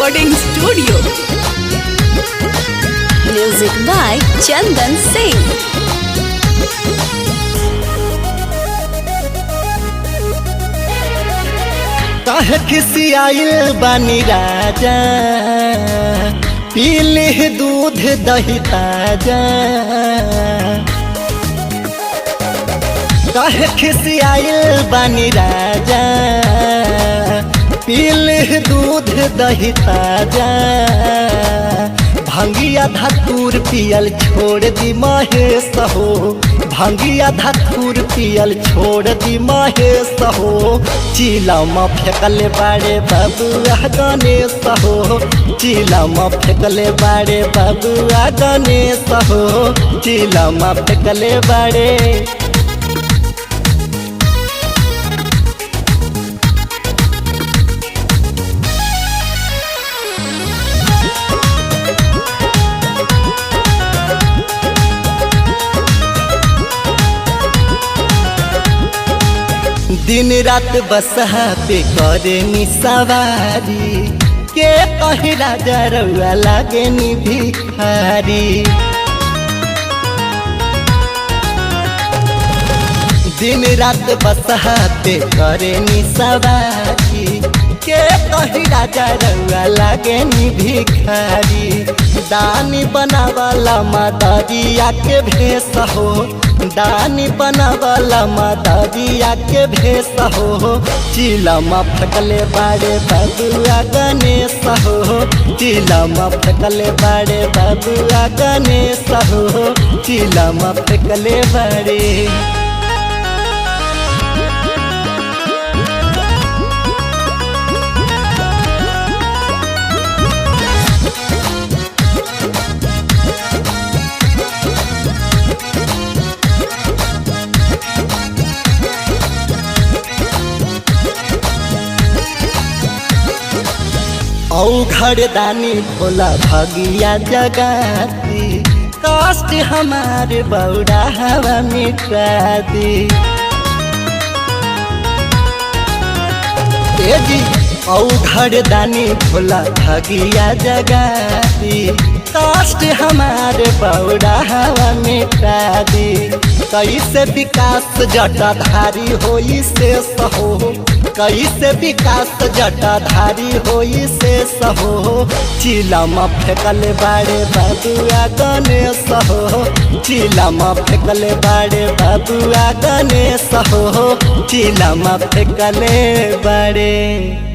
Recording Studio. Music by Chandan Singh. काहे खिसियाइल बानी राजा, पीले दूध दही ताजा। काहे खिसियाइल बानी राजा, पीले दूध दही ताजा। भंगिया धतूर पियल छोड़ दी महेश हो, भंगिया धतूर पियल छोड़ दी महेश हो। चिलम फेंकले बाड़े बबुआ गणेश हो, चिलम फेंकले बाड़े बबुआ गणेश हो, चिलम फेंकले बाड़े। दिन रात बसहा पे करे नी सवारी, के कही राजा रउआ लागे नी भिखारी। दिन रात बसहा पे करे नी सवारी, के कही राजा रउआ लागे नी भिखारी। दानी बनावाला मादरिया के भेष हो, दानी बनावाला मादरिया के भेष हो। चिलम फेंकले बाड़े बबुआ गणेश हो, चिलम फेंकले बाड़े बबुआ गणेश हो, चिलम फेंकले बाड़े। औ घरदानी भोला भगिया जगाती, कष्ट हमारे बौरा हवा मिटा दी। तेजी औ घरदानी भोला भगिया जगाती, कष्ट हमारे बौरा हवा मिटा दी। कैसे विकास जटाधारी होई शेष हो, कैसे विकास जटाधारी होई शेष हो। चिलम फेंकले बाड़े बबुआ गणेश हो, चिलम फेंकले बाड़े बबुआ गणेश हो, चिलम फेंकले बाड़े।